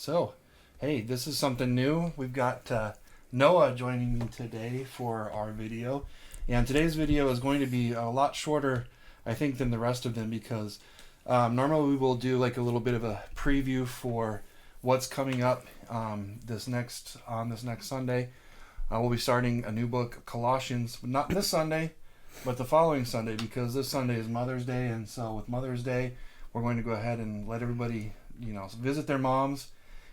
So, hey, this is something new. We've got Noah joining me today for our video. And today's video is going to be a lot shorter, I think, than the rest of them because normally we will do like a little bit of a preview for what's coming up this next Sunday. We'll be starting a new book, Colossians, not this Sunday, but the following Sunday, because this Sunday is Mother's Day, and so with Mother's Day, we're going to go ahead and let everybody, visit their moms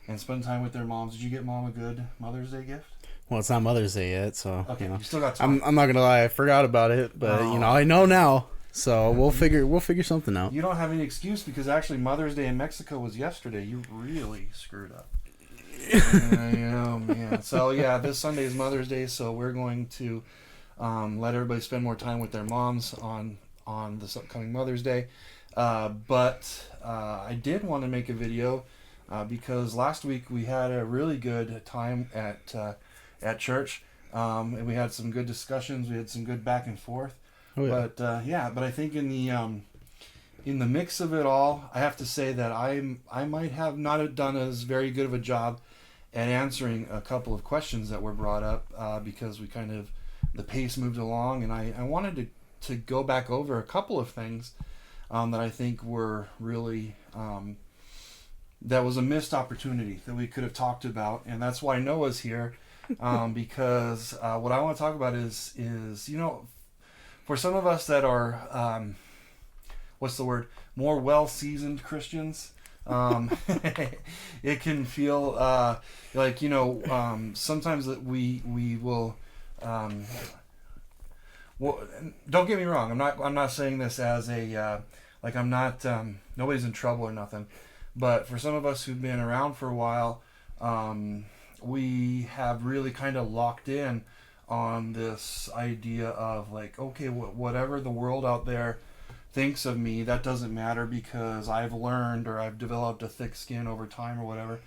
and spend time with their moms. Did you get mom a good Mother's Day gift? Well, it's not Mother's Day yet, so Okay, you still got time. I'm not gonna lie, I forgot about it, but I know now, so we'll figure something out. You don't have any excuse because actually Mother's Day in Mexico was yesterday. You really screwed up. Man. So yeah, this Sunday is Mother's Day, so we're going to let everybody spend more time with their moms on this upcoming Mother's Day. But I did want to make a video because last week we had a really good time at church, and we had some good discussions. We had some good back and forth. Oh, yeah. But I think in the mix of it all, I have to say that I might have not have done as very good of a job at answering a couple of questions that were brought up because the pace moved along, and I wanted to go back over a couple of things that I think were really that was a missed opportunity that we could have talked about, and that's why Noah's here because what I want to talk about is for some of us that are more well-seasoned Christians, it can feel sometimes that we will don't get me wrong, I'm not saying this as a I'm not nobody's in trouble or nothing, but for some of us who've been around for a while, we have really kind of locked in on this idea of whatever the world out there thinks of me, that doesn't matter because I've learned or I've developed a thick skin over time or whatever.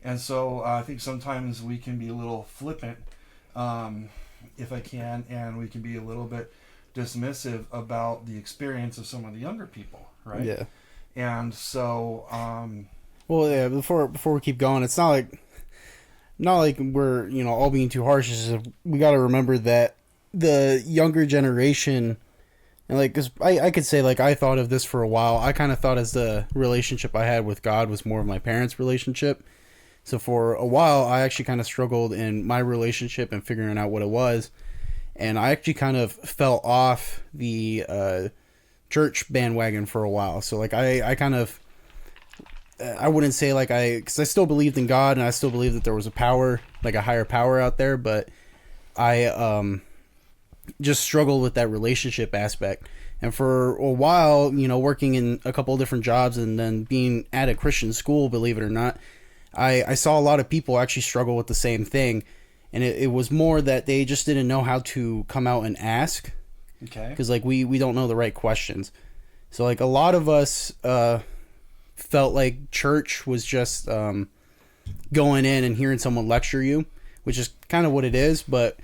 And so I think sometimes we can be a little flippant, if I can, and we can be a little bit dismissive about the experience of some of the younger people, right? Yeah. And so well, yeah, before we keep going, it's not like we're all being too harsh. It's just we got to remember that the younger generation, and cause I could say I thought of this for a while. I kind of thought as the relationship I had with God was more of my parents' relationship. So for a while, I actually kind of struggled in my relationship and figuring out what it was. And I actually kind of fell off the church bandwagon for a while. So I kind of, I wouldn't say because I still believed in God and I still believed that there was a power, a higher power out there. But I just struggled with that relationship aspect. And for a while, working in a couple of different jobs and then being at a Christian school, believe it or not, I saw a lot of people actually struggle with the same thing. And it was more that they just didn't know how to come out and ask. Okay. Because we don't know the right questions. So a lot of us felt like church was just going in and hearing someone lecture you, which is kind of what it is. But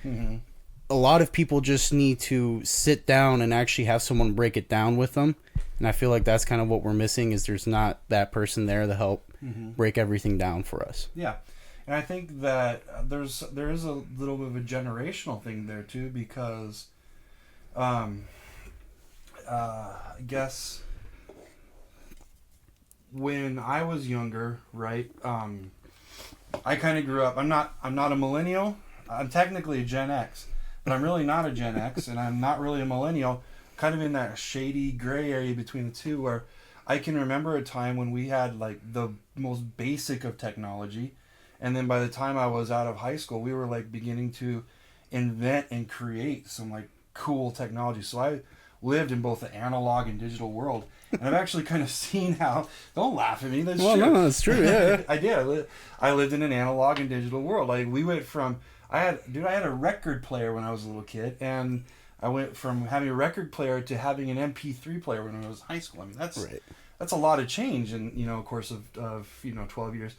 a lot of people just need to sit down and actually have someone break it down with them. And I feel like that's kind of what we're missing is there's not that person there to help break everything down for us. Yeah. And I think that there is a little bit of a generational thing there too, because I guess when I was younger, right, I kind of grew up. I'm not a millennial. I'm technically a Gen X, but I'm really not a Gen X, and I'm not really a millennial. Kind of in that shady gray area between the two, where I can remember a time when we had the most basic of technology. And then by the time I was out of high school, we were beginning to invent and create some cool technology. So I lived in both the analog and digital world, and I've actually kind of seen how. Don't laugh at me. That's true. No, that's true. Yeah, I did. I lived in an analog and digital world. We went from I had a record player when I was a little kid, and I went from having a record player to having an MP3 player when I was in high school. I mean, that's right. That's a lot of change in a course of 12 years.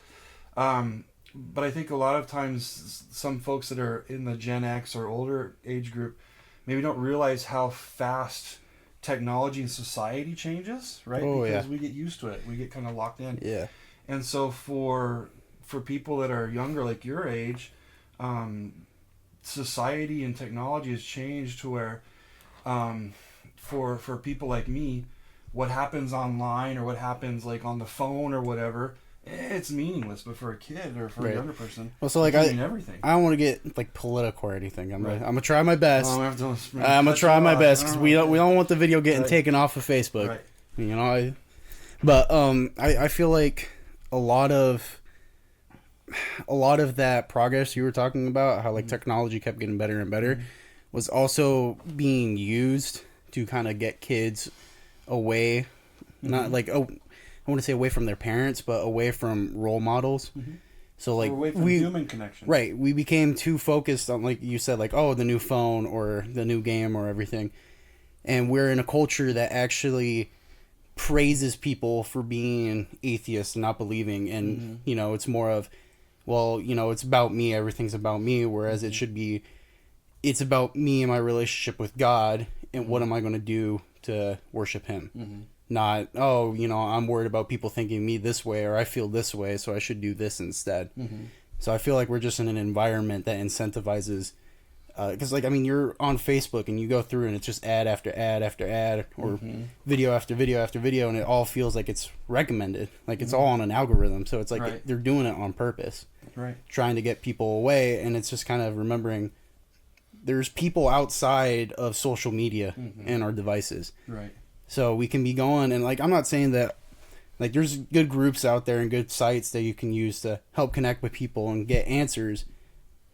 But I think a lot of times some folks that are in the Gen X or older age group maybe don't realize how fast technology and society changes, right? Oh, because yeah. we get used to it. We get kind of locked in. Yeah. And so for for people that are younger, like your age, society and technology has changed to where, for people like me, what happens online or what happens like on the phone or whatever, it's meaningless. But for a kid or for a younger person, well, so like it can mean everything. I don't want to get like political or anything. I'm gonna try my best. I'm gonna try my off. best because we don't want the video getting taken off of Facebook. Right. You know, I feel like a lot of that progress you were talking about, how like technology kept getting better and better, was also being used to kind of get kids away, not like I want to say away from their parents, but away from role models. So like away from human connection. Right. We became too focused on, like you said, like, oh, the new phone or the new game or everything. And we're in a culture that actually praises people for being atheists and not believing. And, you know, it's more of, well, you know, it's about me. Everything's about me. Whereas it should be, it's about me and my relationship with God and what am I going to do to worship him. Not, oh, you know, I'm worried about people thinking me this way or I feel this way, so I should do this instead. So I feel like we're just in an environment that incentivizes, because, like, I mean, you're on Facebook and you go through and it's just ad after ad after ad or video after video after video, and it all feels like it's recommended. Like, it's all on an algorithm, so it's like they're doing it on purpose. Trying to get people away, and it's just kind of remembering there's people outside of social media and our devices. So we can be going, and like, I'm not saying that, like, there's good groups out there and good sites that you can use to help connect with people and get answers,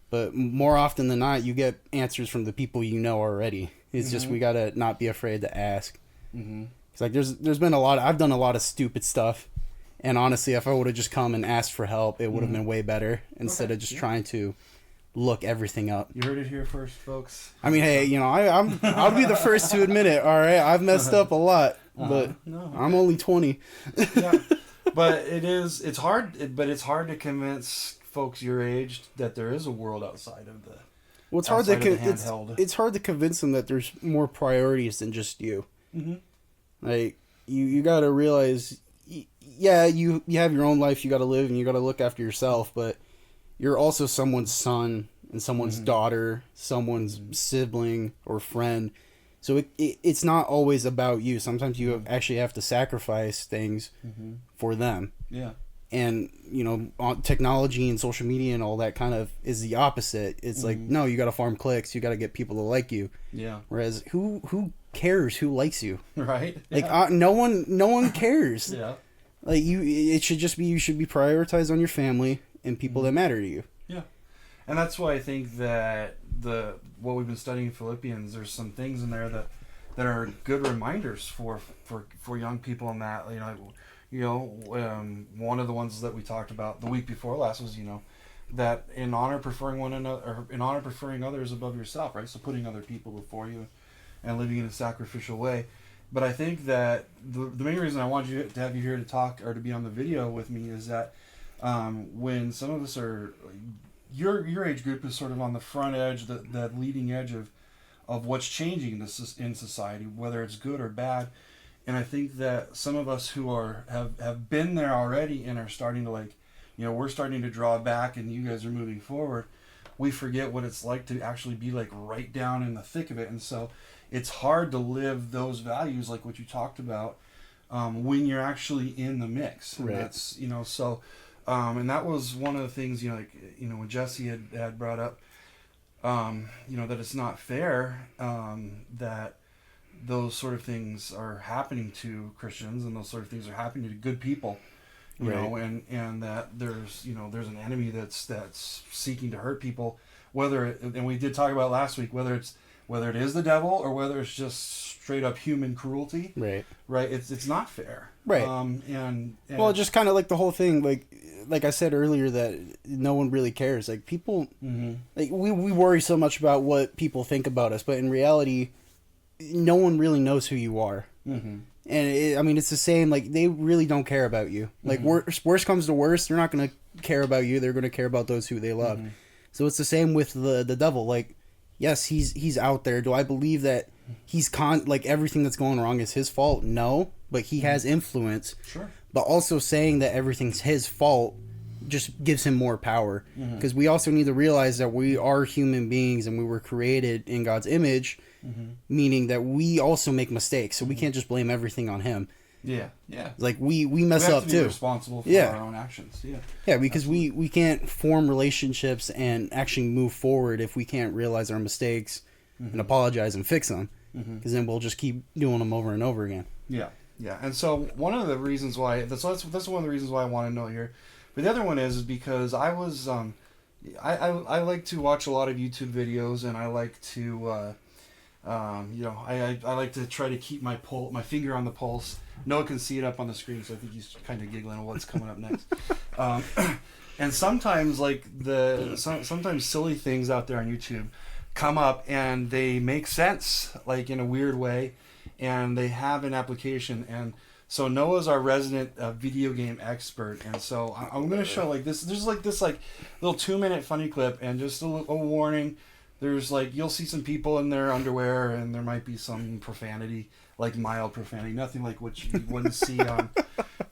but more often than not, you get answers from the people you know already. It's just, we gotta not be afraid to ask. It's like, there's been I've done a lot of stupid stuff, and honestly, if I would have just come and asked for help, it would have been way better, instead of just trying to look everything up. You heard it here first, folks. I mean, hey, you know, I'll be the first to admit it. All right, I've messed up a lot, but I'm only 20. But it's hard. But it's hard to convince folks your age that there is a world outside of the. Well, it's hard to convince them that there's more priorities than just you. Like, you got to realize, yeah, you have your own life you got to live and you got to look after yourself, but you're also someone's son and someone's daughter, someone's sibling or friend. So it's not always about you. Sometimes you actually have to sacrifice things for them. And, you know, technology and social media and all that kind of is the opposite. It's like, no, you got to farm clicks. You got to get people to like you. Whereas who cares who likes you? Right. Like, no one cares. Like, it should just be, you should be prioritized on your family and people that matter to you. And that's why I think that what we've been studying in Philippians, there's some things in there that are good reminders for young people in that, one of the ones that we talked about the week before last was, that in honor preferring one another, or in honor preferring others above yourself, right? So putting other people before you and living in a sacrificial way. But I think that the main reason I wanted to have you here to talk or to be on the video with me is that when some of us are, your age group is sort of on the front edge, the leading edge of what's changing in society, whether it's good or bad. And I think that some of us who have been there already and are starting to we're starting to draw back and you guys are moving forward, we forget what it's like to actually be like right down in the thick of it. And so it's hard to live those values like what you talked about when you're actually in the mix. And that's, and that was one of the things, when Jesse had brought up, that it's not fair that those sort of things are happening to Christians and those sort of things are happening to good people, you know, and that there's an enemy that's seeking to hurt people, and we did talk about last week, whether it is the devil or whether it's just straight up human cruelty, right? It's not fair, right? And well, just kind of like the whole thing, like I said earlier, that no one really cares. Like, people, like we worry so much about what people think about us, but in reality, no one really knows who you are. And it's the same. Like, they really don't care about you. Like, worst comes to worst, they're not going to care about you. They're going to care about those who they love. So it's the same with the devil. Like, yes, he's out there. Do I believe that he's everything that's going wrong is his fault? No, but he has influence. Sure. But also saying that everything's his fault just gives him more power. Mm-hmm. Because we also need to realize that we are human beings and we were created in God's image, meaning that we also make mistakes. So we can't just blame everything on him. Yeah, yeah. Like we mess we have up to be too. responsible for Yeah. our own actions. Yeah. Yeah, because we can't form relationships and actually move forward if we can't realize our mistakes and apologize and fix them. Because then we'll just keep doing them over and over again. Yeah, yeah. And so one of the reasons why that's one of the reasons why I want to know here. But the other one is because I was I like to watch a lot of YouTube videos, and I like to I like to try to keep my finger on the pulse. Noah can see it up on the screen, so I think he's kind of giggling at what's coming up next. And sometimes sometimes silly things out there on YouTube come up and they make sense, like in a weird way, and they have an application. And so Noah's our resident video game expert, and so I'm going to show this. There's this little 2-minute funny clip, and just a warning. There's you'll see some people in their underwear, and there might be some profanity, like mild profanity, nothing like what you wouldn't see on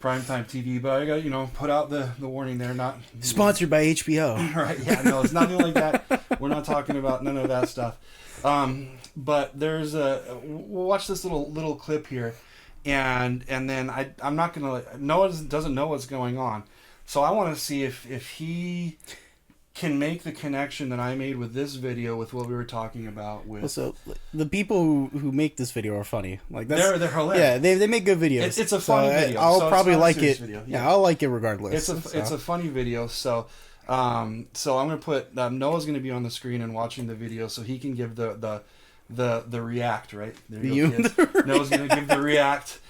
primetime TV. But I got put out the warning there. Not sponsored by HBO. Right? Yeah, no, it's nothing like that. We're not talking about none of that stuff. But there's we'll watch this little clip here, and then I'm not gonna. Noah doesn't know what's going on, so I want to see if he can make the connection that I made with this video with what we were talking about with. So the people who make this video are funny. They're hilarious. Yeah, they make good videos. It's a funny video. I'll probably like it. Video. Yeah, I'll like it regardless. It's a funny video. So I'm gonna put Noah's gonna be on the screen and watching the video, so he can give the react, right? There you go, kids. Noah's gonna give the react.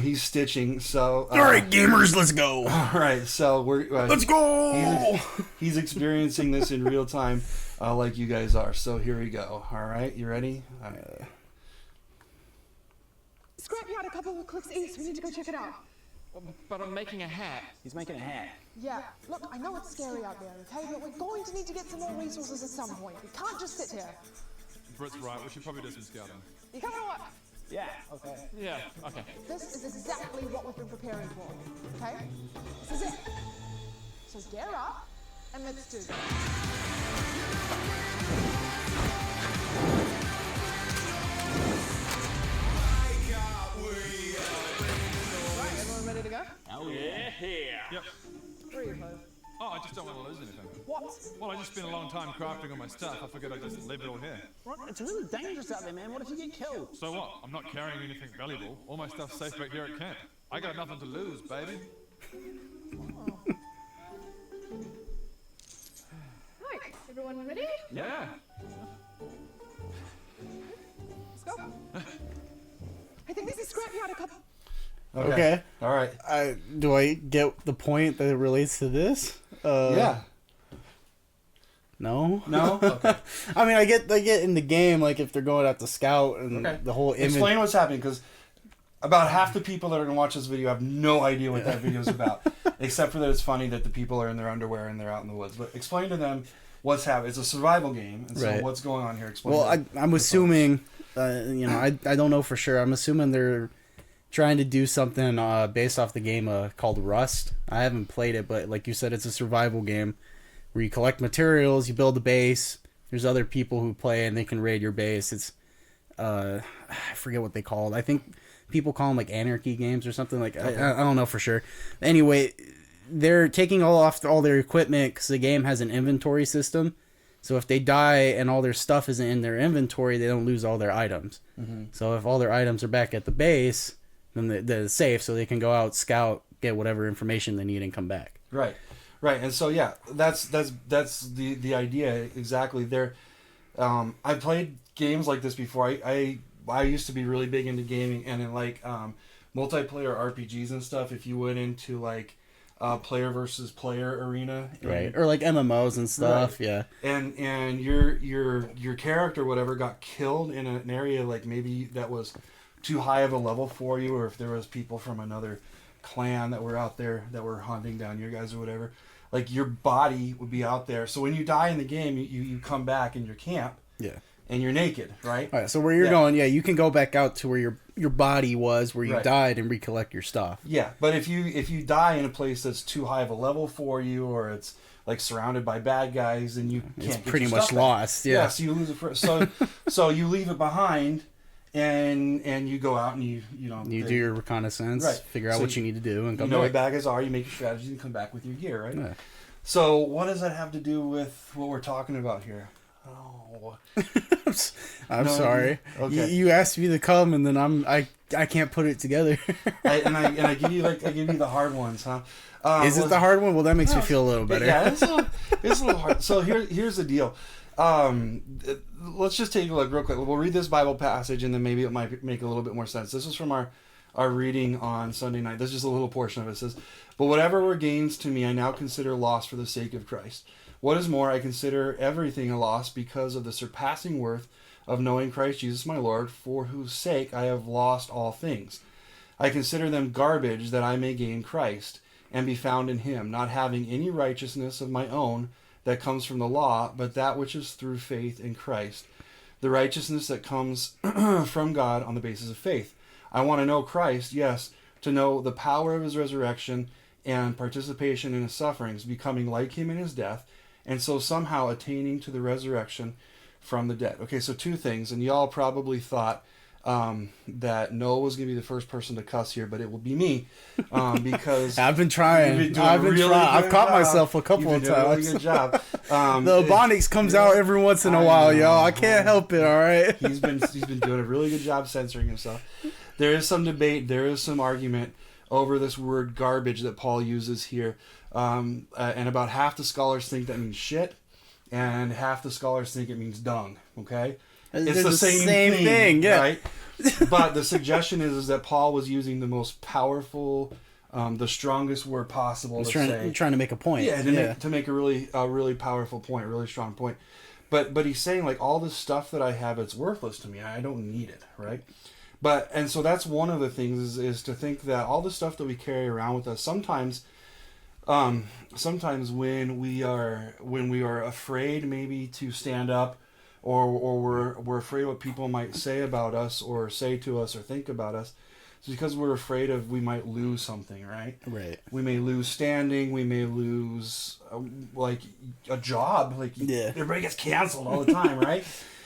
He's stitching. So all right, gamers, let's go. All right, so we're let's go. He's experiencing this in real time, like you guys are. So here we go. All right, you ready? Scrappy had a couple of clicks east. We need to go check it out. But I'm making a hat. He's making a hat. Yeah, look, I know it's scary out there, okay? But we're going to need to get some more resources at some point. We can't just sit here. Britt's right. We should probably do some scouting. You coming or what? Yeah, okay. Yeah, okay. This is exactly what we've been preparing for, okay? This is it. So gear up, and let's do this. Right, everyone ready to go? Oh, yeah. Yep. Where are you, Poe? Oh, I just don't want to lose anything. What? Well, I just spent a long time crafting all my stuff. I figured I'd just leave it all here. Right, it's really dangerous out there, man. What if you get killed? So what? I'm not carrying anything valuable. All my stuff's safe back here at camp. I got nothing to lose, baby. Right, everyone ready? Yeah. Let's go. I think this is Scrappy had a couple. Okay. All right. Do I get the point that it relates to this? Yeah. No. No. Okay. I mean, I get in the game, like if they're going out to scout and the whole image. Explain what's happening, because about half the people that are going to watch this video have no idea what that video is about, except for that it's funny that the people are in their underwear and they're out in the woods. But explain to them what's happening. It's a survival game, and so what's going on here? Explain. Well, I'm assuming, I don't know for sure. I'm assuming they're trying to do something based off the game called Rust. I haven't played it, but like you said, it's a survival game where you collect materials, you build a base. There's other people who play and they can raid your base. It's I forget what they call it. I think people call them like anarchy games or something like. Okay. I don't know for sure. Anyway, they're taking all their equipment because the game has an inventory system. So if they die and all their stuff isn't in their inventory, they don't lose all their items. Mm-hmm. So if all their items are back at the base, then they're safe, so they can go out, scout, get whatever information they need, and come back. Right, and so yeah, that's the idea exactly. There, I played games like this before. I used to be really big into gaming, and in multiplayer RPGs and stuff. If you went into player versus player arena, right, or like MMOs and stuff, right. Yeah, and your character whatever got killed in an area maybe that was too high of a level for you, or if there was people from another clan that were out there that were hunting down your guys or whatever, your body would be out there. So when you die in the game, you come back in your camp, yeah, and you're naked, right? All right, so where you're going, you can go back out to where your body was, where you Right. died, and recollect your stuff. Yeah, but if you die in a place that's too high of a level for you, or it's like surrounded by bad guys, then you can't. It's get pretty your much stuff back. lost. Yeah. So you lose it. So you leave it behind, and you go out and you do your reconnaissance, Right. figure out So what you need to do, and you come know where back. bad guys are. You make your strategy and come back with your gear, right? Yeah. So what does that have to do with what we're talking about here? Oh, I'm No sorry. idea. Okay. You asked me to come, and then I can't put it together. I give you the hard ones, huh? Is it the hard one? Well, that makes me feel a little better. Yeah, it's a little hard. So here's the deal. Let's just take a look real quick. We'll read this Bible passage, and then maybe it might make a little bit more sense. This is from our reading on Sunday night. This is just a little portion of it. It says, "But whatever were gains to me, I now consider loss for the sake of Christ. What is more, I consider everything a loss because of the surpassing worth of knowing Christ Jesus my Lord, for whose sake I have lost all things. I consider them garbage that I may gain Christ and be found in him, not having any righteousness of my own that comes from the law, but that which is through faith in Christ, the righteousness that comes from God on the basis of faith. I want to know Christ, yes, to know the power of his resurrection and participation in his sufferings, becoming like him in his death, and so somehow attaining to the resurrection from the dead." Okay, so two things, and y'all probably thought that Noah was going to be the first person to cuss here, but it will be me, because I've been trying. you've been doing a really I've good caught job. myself a couple You've of been doing a times. really good job. The Ebonics comes out every once in a I while, know. y'all. I can't help it. All right. He's been doing a really good job censoring himself. There is some debate. There is some argument over this word garbage that Paul uses here, and about half the scholars think that means shit, and half the scholars think it means dung. Okay, it's They're the same thing, yeah. right? But the suggestion is that Paul was using the most powerful, the strongest word possible He's to trying say. to make a point. Yeah, to make a really powerful point, a really strong point. But he's saying, like, all this stuff that I have, it's worthless to me. I don't need it, right? And so that's one of the things is to think that all the stuff that we carry around with us, sometimes when we are afraid maybe to stand up, or we're afraid what people might say about us or say to us or think about us, it's because we're afraid we might lose something, right? Right. We may lose standing. We may lose like a job. Like everybody gets canceled all the time, right?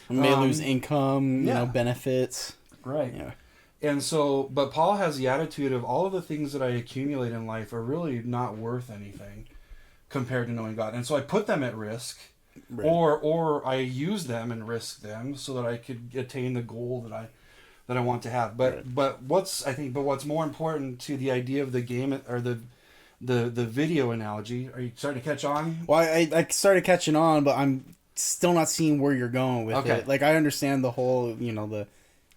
We may lose income, benefits. Right. Yeah. And so, but Paul has the attitude of all of the things that I accumulate in life are really not worth anything compared to knowing God. And so I put them at risk, Right. or I use them and risk them so that I could attain the goal that I want to have. But what's more important to the idea of the game or the video analogy? Are you starting to catch on? Well, I started catching on, but I'm still not seeing where you're going with it. Like, I understand the whole, the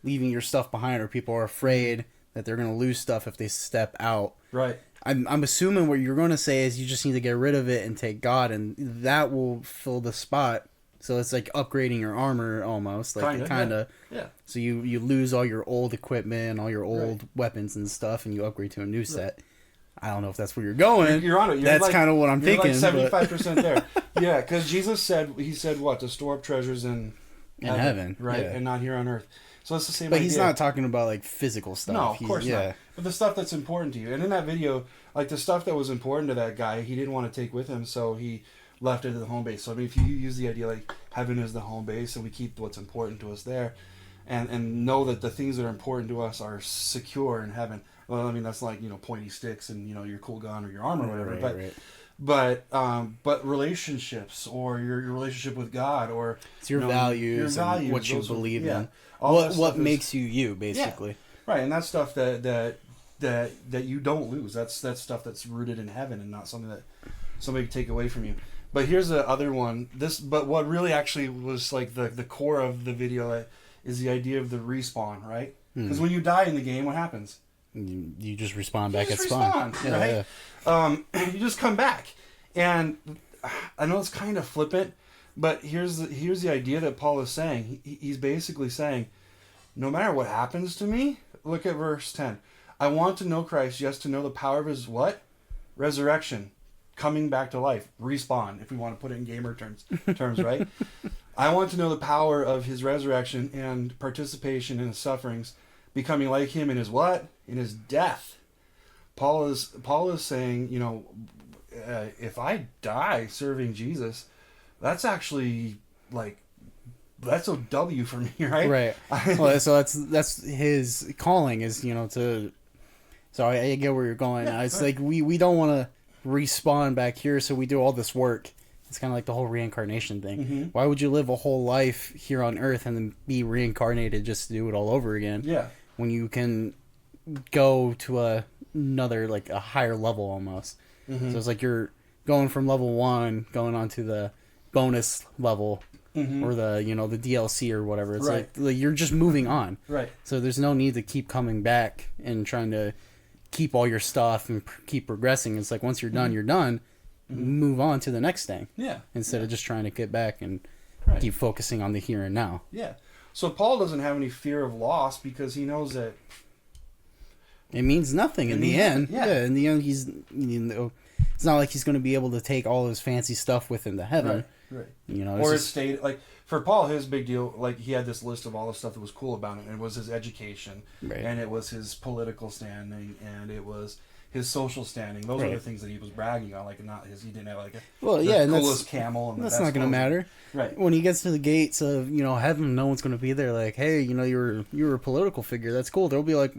leaving your stuff behind, or people are afraid that they're going to lose stuff if they step out. Right. I'm assuming what you're going to say is you just need to get rid of it and take God, and that will fill the spot. So it's like upgrading your armor almost. Like kind of. Yeah. So you lose all your old equipment, all your old weapons and stuff, and you upgrade to a new set. I don't know if that's where you're going. You're on it. That's kind of what I'm thinking. Like 75% there. Yeah, because Jesus said, what? To store up treasures in heaven, right? Yeah. And not here on earth. So it's the same But idea. he's not talking about like physical stuff. No, of course not. But the stuff that's important to you. And in that video, like the stuff that was important to that guy, he didn't want to take with him, so he left it at the home base. So I mean, if you use the idea like heaven is the home base, and we keep what's important to us there, and know that the things that are important to us are secure in heaven. Well, I mean, that's like, pointy sticks and your cool gun or your arm or whatever. But relationships, or your relationship with God, or it's your values, and what you believe in. What makes you basically. Yeah. Right, and that's stuff that you don't lose. That's stuff that's rooted in heaven and not something that somebody can take away from you. But here's the other one. But what really actually was like the core of the video is the idea of the respawn, right? Because when you die in the game, what happens? You just respawn back at spawn. Right? Yeah. You just come back. And I know it's kind of flippant, but here's the idea that Paul is saying. He's basically saying, no matter what happens to me, look at verse 10. I want to know Christ, yes, to know the power of his what? Resurrection. Coming back to life. Respawn, if we want to put it in gamer terms, right? I want to know the power of his resurrection and participation in his sufferings, becoming like him in his what? In his death. Paul is saying, you know, if I die serving Jesus, that's actually like, that's a W for me, right? Right. Well, so that's his calling is, you know, to. So I get where you're going. Yeah, It's right. like we don't want to respawn back here, so we do all this work. It's kind of like the whole reincarnation thing. Mm-hmm. Why would you live a whole life here on Earth and then be reincarnated just to do it all over again? Yeah. When you can go to another, like a higher level almost. Mm-hmm. So it's like you're going from level 1, going on to the bonus level, or the, you know, the DLC or whatever. It's Right. like you're just moving on. Right. So there's no need to keep coming back and trying to keep all your stuff and keep progressing. It's like once you're done, you're done. Move on to the next thing. Yeah. Instead of just trying to get back and Right. keep focusing on the here and now. Yeah. So Paul doesn't have any fear of loss because he knows that. It means nothing in the end. yeah. In the end, it's not like he's going to be able to take all his fancy stuff with him to heaven. Right. You know, Or it's his just, state, like for Paul, his big deal, like he had this list of all the stuff that was cool about him, and it was his education, Right. and it was his political standing, and it was his social standing. Those are Right. the things that he was bragging on. Like not his, he didn't have like a Well, the yeah, and coolest camel, and the that's best not going to clothes. matter. Right. When he gets to the gates of, you know, heaven, no one's going to be there like, hey, you know, you're a political figure. That's cool. They'll be like,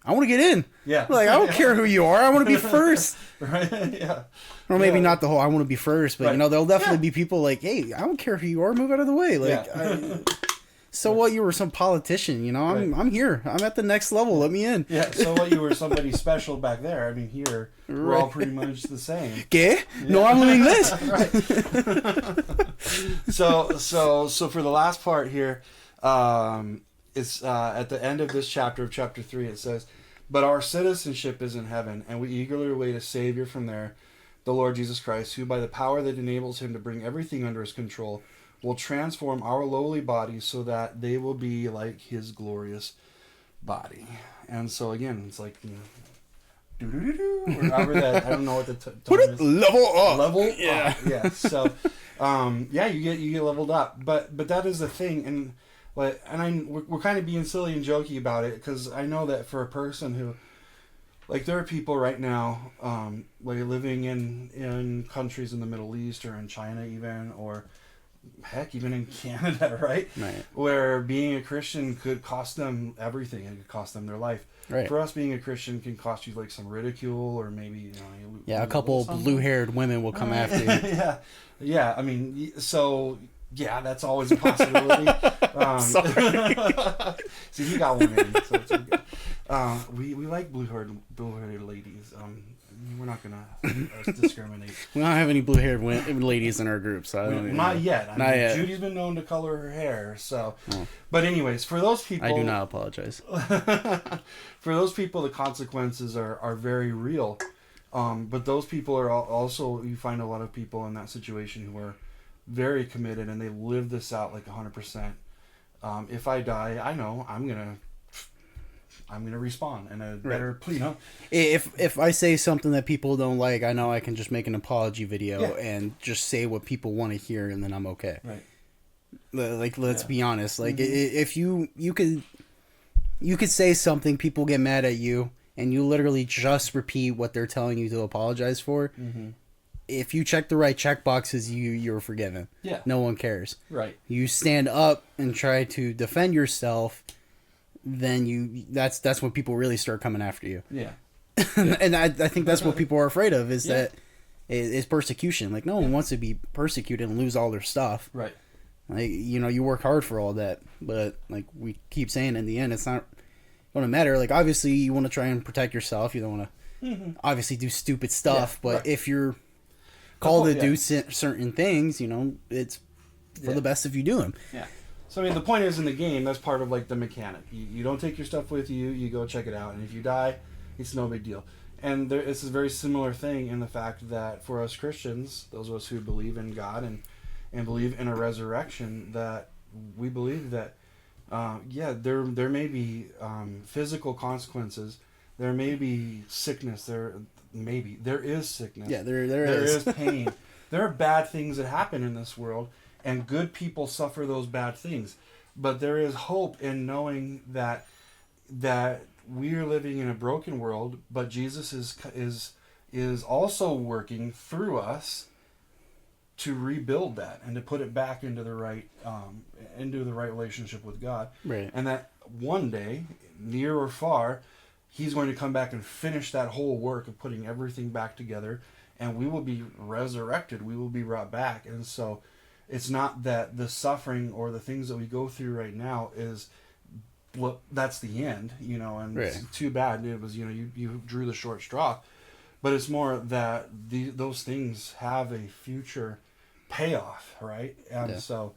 I want to get in. Yeah. Like, I don't care who you are. I want to be first. Right. Yeah. Or maybe Yeah. not the whole I want to be first, but, Right. you know, there'll definitely Yeah. be people like, hey, I don't care who you are. Move out of the way. Like, Yeah. so what? You were some politician, you know? Right. I'm here. I'm at the next level. Let me in. Yeah. So what? You were somebody special back there. I mean, here we're all pretty much the same. ¿Qué? No hablo inglés. So for the last part here, it's at the end of this chapter of chapter 3. It says, "But our citizenship is in heaven, and we eagerly await a Savior from there, the Lord Jesus Christ, who by the power that enables him to bring everything under his control, will transform our lowly bodies so that they will be like his glorious body." And so again, it's like, you know, do or however that, I don't know what the tone is. Level up. Level Yeah. up. Yeah. So yeah, you get leveled up, but that is the thing, and like, and we're kind of being silly and jokey about it, because I know that for a person who, like, there are people right now like living in countries in the Middle East or in China even, or heck, even in Canada, right? Right. Where being a Christian could cost them everything. It could cost them their life. Right. For us, being a Christian can cost you like some ridicule, or maybe, you know, Yeah, a couple blue-haired women will come after you. yeah. I mean, so yeah, that's always a possibility. Sorry. See, you got one in, so it's okay. We like blue-haired ladies. We're not gonna discriminate. We don't have any blue-haired ladies in our group, so I don't even Not know. yet. Not yet. Judy's been known to color her hair, so. But anyways, for those people, I do not apologize. for those people, the consequences are very real. But those people are also, you find a lot of people in that situation who are very committed, and they live this out like 100%. If I die, I know I'm gonna respawn, and a better, you know. If I say something that people don't like, I know I can just make an apology video Yeah. and just say what people want to hear, and then I'm okay. Right. Like, let's be honest. Like, if you could say something, people get mad at you, and you literally just repeat what they're telling you to apologize for. Mm-hmm. If you check the right check boxes, you're forgiven. Yeah. No one cares. Right. You stand up and try to defend yourself, then that's when people really start coming after you. Yeah. And I think that's what people are afraid of is Yeah. that is persecution. Like, no one wants to be persecuted and lose all their stuff. Right. Like, you know, you work hard for all that, but like we keep saying, in the end, it's not going to matter. Like, obviously, you want to try and protect yourself. You don't want to obviously do stupid stuff, Yeah, but right. if you're called to yeah. do certain things, you know, it's for the best if you do them. Yeah. So I mean, the point is, in the game, that's part of like the mechanic. You don't take your stuff with you. You go check it out, and if you die, it's no big deal. And it's a very similar thing in the fact that for us Christians, those of us who believe in God and believe in a resurrection, that we believe that there may be physical consequences. There may be sickness. There is sickness. Yeah, there There is. is pain. there are bad things that happen in this world, and good people suffer those bad things. But there is hope in knowing that we are living in a broken world, but Jesus is also working through us to rebuild that and to put it back into the right relationship with God. Right. And that one day, near or far, he's going to come back and finish that whole work of putting everything back together, and we will be resurrected. We will be brought back. And so it's not that the suffering or the things that we go through right now is that's the end, and right. It's too bad. It was, you drew the short straw, but it's more that those things have a future payoff, right? And so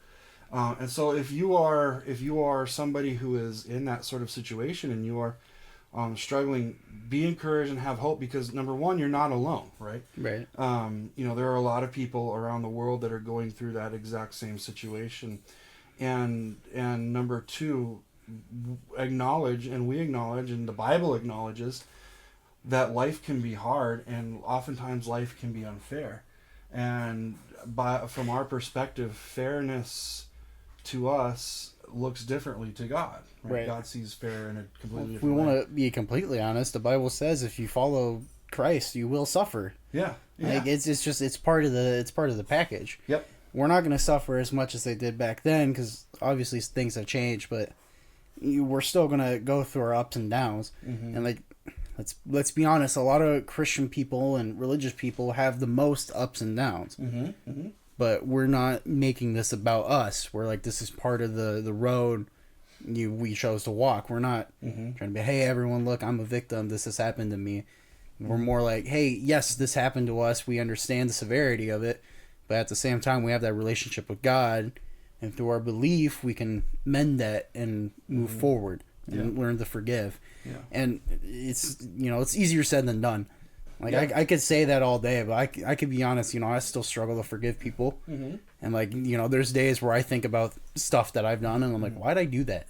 if you are somebody who is in that sort of situation and you are struggling, be encouraged and have hope, because number one, you're not alone, right? Right. There are a lot of people around the world that are going through that exact same situation, and number two, acknowledge, and we acknowledge, and the Bible acknowledges that life can be hard, and oftentimes life can be unfair, and from our perspective, fairness to us looks differently to God. Right? God sees fair in a completely different way. We want to be completely honest. The Bible says if you follow Christ, you will suffer. Yeah. Like it's part of the package. Yep. We're not going to suffer as much as they did back then, because obviously things have changed, but we're still going to go through our ups and downs. Mm-hmm. And let's be honest, a lot of Christian people and religious people have the most ups and downs. Mm-hmm. Mm-hmm. But we're not making this about us. We're like, this is part of the road we chose to walk. We're not trying to be, hey, everyone, look, I'm a victim. This has happened to me. We're more like, hey, yes, this happened to us. We understand the severity of it. But at the same time, we have that relationship with God. And through our belief, we can mend that and move forward and learn to forgive. Yeah. And it's easier said than done. Like, I could say that all day, but I could be honest, I still struggle to forgive people. Mm-hmm. And, there's days where I think about stuff that I've done, and I'm like, why'd I do that?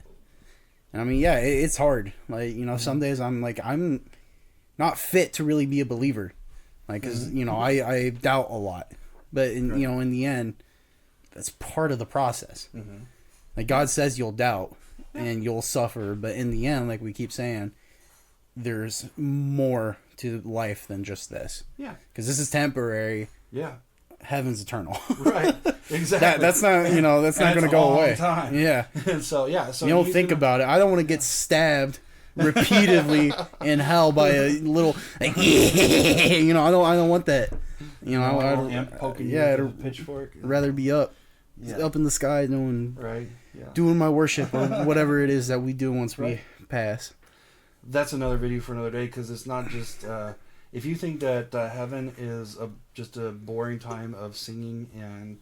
And I mean, yeah, it's hard. Like, some days I'm like, I'm not fit to really be a believer. Like, because, I doubt a lot. But, in the end, that's part of the process. Mm-hmm. Like, God says you'll doubt and you'll suffer, but in the end, like we keep saying, there's more to life than just this. Yeah. Because this is temporary. Yeah. Heaven's eternal. Right. Exactly. That's not, that's not going to go away. Time. Yeah. So, yeah. So you don't think about it. I don't want to get stabbed repeatedly in hell by a little, like, I don't want that. I don't, poking you with a pitchfork. Rather be up in the sky doing, doing my worship or whatever it is that we do once we pass. That's another video for another day, because it's not just if you think that heaven is just a boring time of singing and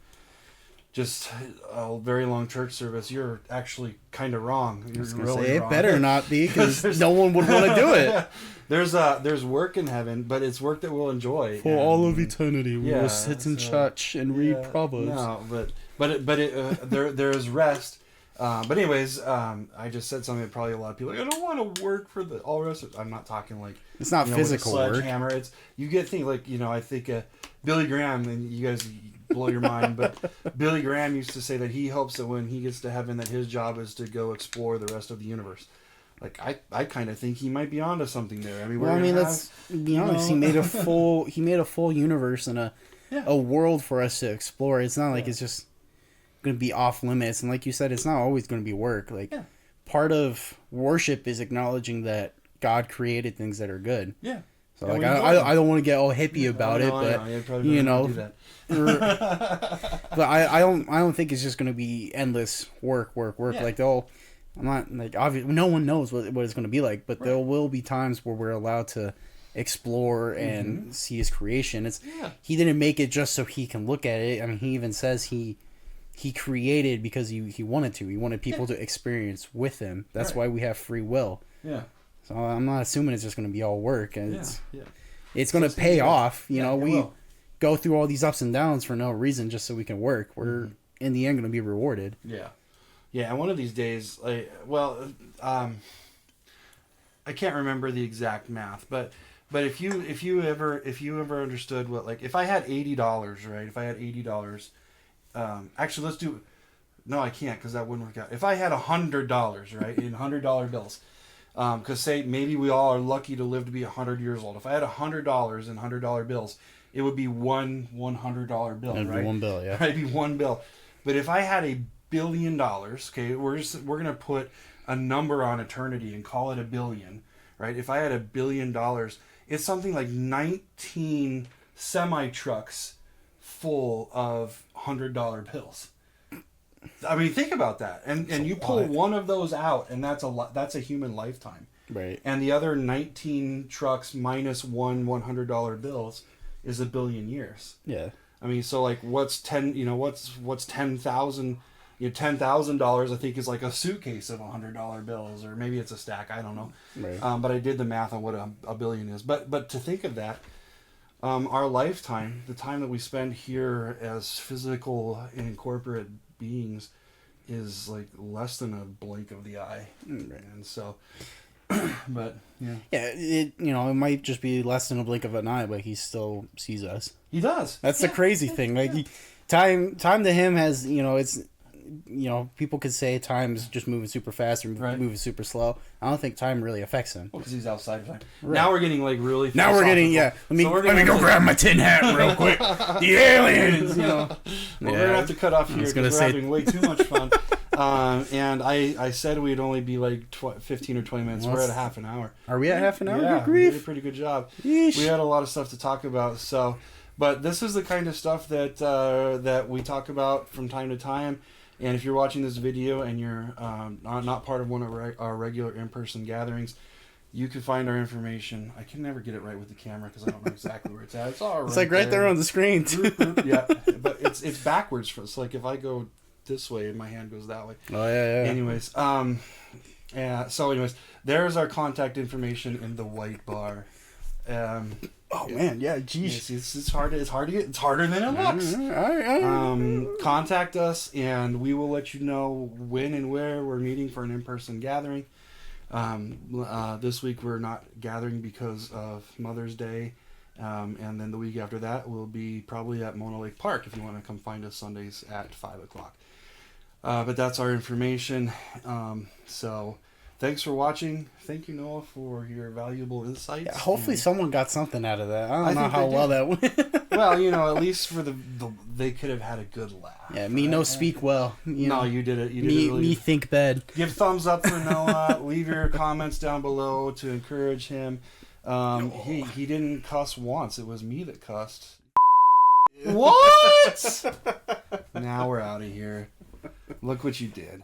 just a very long church service, you're actually kind of wrong. You're really wrong. It better not be, because no one would want to do it. There's work in heaven, but it's work that we'll enjoy for all of eternity. We will sit in church and read Proverbs. No, there is rest. But anyways, I just said something that probably a lot of people are like, I don't want to work for all the rest of it. I'm not talking like, it's not physical with a sledgehammer. Work. It's, you get things like, I think Billy Graham, and you guys blow your mind, but Billy Graham used to say that he hopes that when he gets to heaven that his job is to go explore the rest of the universe. Like, I kind of think he might be onto something there. I mean, let's be honest. He made a full universe and a world for us to explore. It's not like it's just going to be off limits, and like you said, it's not always going to be work. Like, part of worship is acknowledging that God created things that are good. Yeah. So like, I don't want to get all hippie about it, but but I don't think it's just going to be endless work. Yeah. Like, I'm not like, obviously no one knows what it's going to be like, but there will be times where we're allowed to explore and see his creation. He didn't make it just so he can look at it. I mean, he even says he created because he wanted to. He wanted people to experience with him. That's why we have free will. Yeah. So I'm not assuming it's just going to be all work. And it's going to pay off. We go through all these ups and downs for no reason, just so we can work. We're in the end going to be rewarded. Yeah. Yeah. And one of these days, I can't remember the exact math, but But if you ever understood what, like, if I had $80, right? If I had $80, actually let's do. No, I can't because that wouldn't work out. If I had $100, right, in $100 bills, because say maybe we all are lucky to live to be 100 years old. If I had $100 in $100 bills, it would be one $100 bill, It'd right? be one bill, yeah. It'd be one bill. But if I had $1 billion, okay, we're gonna put a number on eternity and call it $1 billion, right? If I had $1 billion, it's something like 19 semi trucks full of $100 bills. I mean, think about that, and you pull one of those out, and that's a human lifetime, Right. and the other 19 trucks minus one $100 bills is 1 billion years. Yeah. I mean, so like, what's 10? You know, what's 10,000? $10,000 I think is like a suitcase of $100 bills, or maybe it's a stack. I don't know. Right. But I did the math on what a billion is. But to think of that, our lifetime, the time that we spend here as physical and corporate beings, is like less than a blink of the eye. Right. And so, but yeah, Yeah, it might just be less than a blink of an eye, but he still sees us. he does. That's the crazy thing. Like, time to him has, it's, people could say time's just moving super fast or Right. moving super slow. I don't think time really affects him. Because he's outside of time. Right. Now we're getting like really. Now we're getting, philosophical. Let me go grab my tin hat real quick. The aliens, Well, we're gonna have to cut off here was because gonna we're say- having way too much fun. And I said we'd only be like 15 or 20 minutes. Well, We're at a half an hour. Are we at half an hour? Yeah, Good we did a grief. pretty good job. Yeesh. We had a lot of stuff to talk about. So, but this is the kind of stuff that that we talk about from time to time. And if you're watching this video and you're not part of one of our regular in-person gatherings, you can find our information. I can never get it right with the camera because I don't know exactly where it's at. It's all It's like right there on the screen, too. Yeah, but it's backwards. So like if I go this way, my hand goes that way. Oh, yeah. Anyways, so anyways, there's our contact information in the white bar. Man, yeah, geez. It's hard to get. It's harder than it looks. All right. Contact us, and we will let you know when and where we're meeting for an in-person gathering. This week we're not gathering because of Mother's Day, and then the week after that we'll be probably at Mona Lake Park if you want to come find us Sundays at 5:00. But that's our information. So thanks for watching. Thank you, Noah, for your valuable insights. Yeah, hopefully And- someone got something out of that. I I don't know think how they well did. that went. Well, at least for they could have had a good laugh. Yeah, me no speak well. No, you did it. You did it Me, really. me think bad. Give thumbs up for Noah. Leave your comments down below to encourage him. He didn't cuss once. It was me that cussed. What? Now we're out of here. Look what you did.